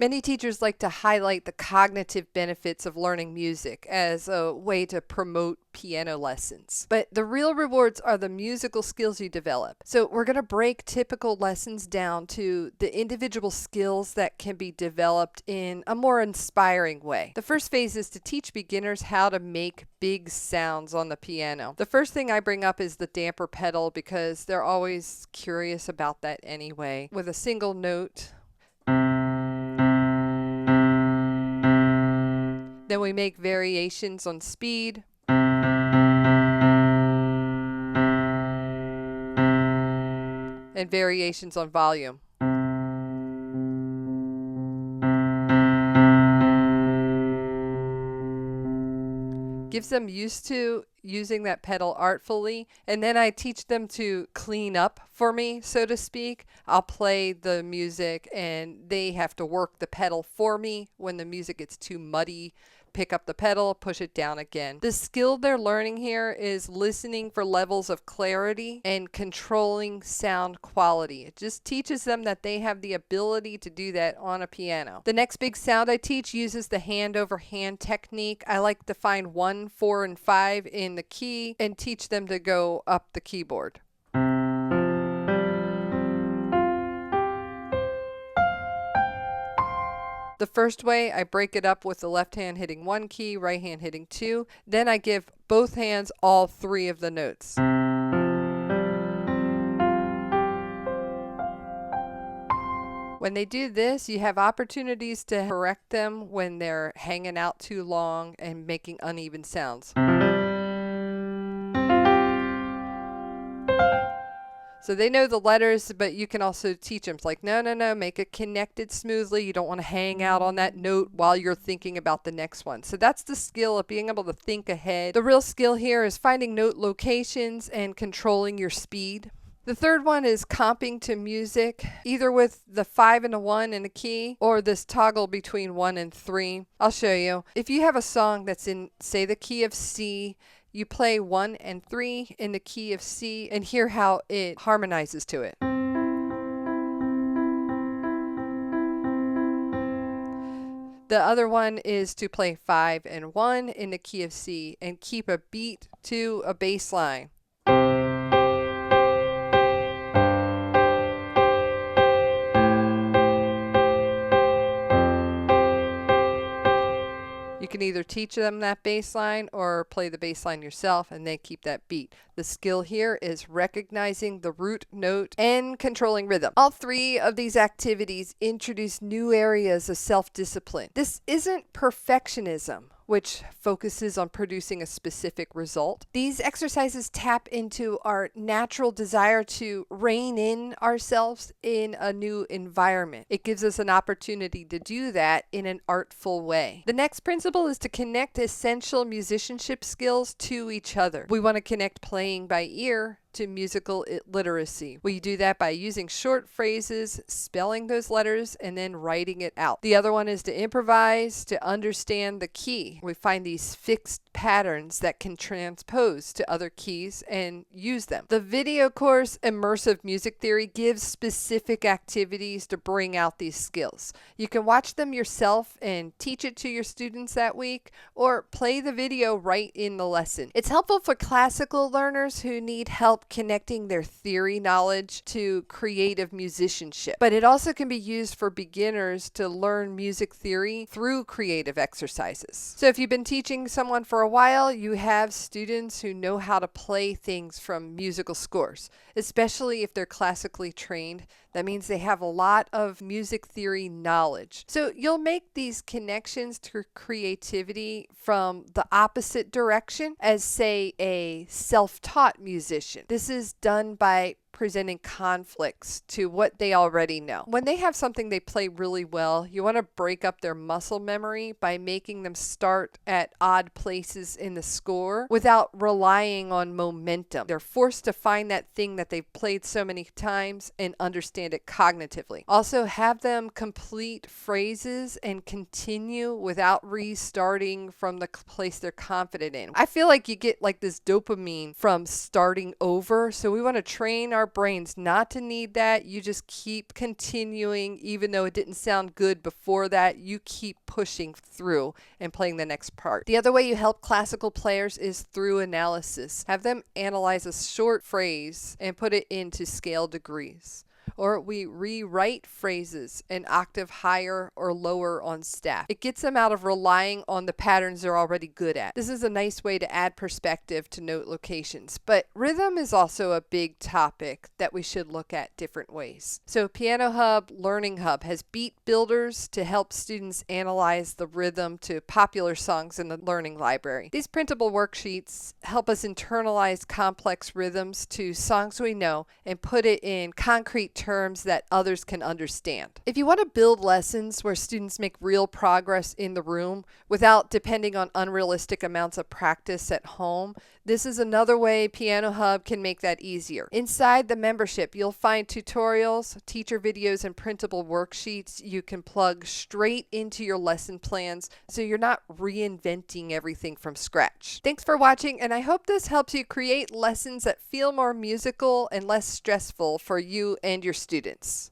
Many teachers like to highlight the cognitive benefits of learning music as a way to promote piano lessons. But the real rewards are the musical skills you develop. So we're going to break typical lessons down to the individual skills that can be developed in a more inspiring way. The first phase is to teach beginners how to make big sounds on the piano. The first thing I bring up is the damper pedal because they're always curious about that anyway. With a single note, then we make variations on speed. And variations on volume. Gives them used to using that pedal artfully, and then I teach them to clean up for me, so to speak. I'll play the music and they have to work the pedal for me. When the music gets too muddy, pick up the pedal, push it down again. The skill they're learning here is listening for levels of clarity and controlling sound quality. It just teaches them that they have the ability to do that on a piano. The next big sound I teach uses the hand over hand technique. I like to find 1, 4, and 5 in the key and teach them to go up the keyboard. The first way, I break it up with the left hand hitting 1 key, right hand hitting 2. Then I give both hands all 3 of the notes. When they do this, you have opportunities to correct them when they're hanging out too long and making uneven sounds. So they know the letters, but you can also teach them. It's like, no, make it connected smoothly. You don't want to hang out on that note while you're thinking about the next one. So that's the skill of being able to think ahead. The real skill here is finding note locations and controlling your speed. The third one is comping to music, either with the 5 and a 1 in a key or this toggle between 1 and 3. I'll show you. If you have a song that's in, say, the key of C, you play 1 and 3 in the key of C and hear how it harmonizes to it. The other one is to play 5 and 1 in the key of C and keep a beat to a bass line. You can either teach them that bass line or play the bass line yourself and they keep that beat. The skill here is recognizing the root note and controlling rhythm. All 3 of these activities introduce new areas of self-discipline. This isn't perfectionism, which focuses on producing a specific result. These exercises tap into our natural desire to rein in ourselves in a new environment. It gives us an opportunity to do that in an artful way. The next principle is to connect essential musicianship skills to each other. We want to connect playing by ear to musical literacy. We do that by using short phrases, spelling those letters, and then writing it out. The other one is to improvise, to understand the key. We find these fixed patterns that can transpose to other keys and use them. The video course, Immersive Music Theory, gives specific activities to bring out these skills. You can watch them yourself and teach it to your students that week, or play the video right in the lesson. It's helpful for classical learners who need help connecting their theory knowledge to creative musicianship. But it also can be used for beginners to learn music theory through creative exercises. So if you've been teaching someone for a while, you have students who know how to play things from musical scores, especially if they're classically trained. That means they have a lot of music theory knowledge. So you'll make these connections to creativity from the opposite direction as, say, a self-taught musician. This is done by presenting conflicts to what they already know. When they have something they play really well, you want to break up their muscle memory by making them start at odd places in the score without relying on momentum. They're forced to find that thing that they've played so many times and understand it cognitively. Also, have them complete phrases and continue without restarting from the place they're confident in. I feel like you get like this dopamine from starting over, so we want to train our brains not to need that. You just keep continuing, even though it didn't sound good before that. You keep pushing through and playing the next part. The other way you help classical players is through analysis. Have them analyze a short phrase and put it into scale degrees. Or we rewrite phrases an octave higher or lower on staff. It gets them out of relying on the patterns they're already good at. This is a nice way to add perspective to note locations. But rhythm is also a big topic that we should look at different ways. So Piano Hub, Learning Hub has beat builders to help students analyze the rhythm to popular songs in the learning library. These printable worksheets help us internalize complex rhythms to songs we know and put it in concrete terms that others can understand. If you want to build lessons where students make real progress in the room without depending on unrealistic amounts of practice at home, this is another way Piano Hub can make that easier. Inside the membership, you'll find tutorials, teacher videos, and printable worksheets you can plug straight into your lesson plans so you're not reinventing everything from scratch. Thanks for watching, and I hope this helps you create lessons that feel more musical and less stressful for you and your students.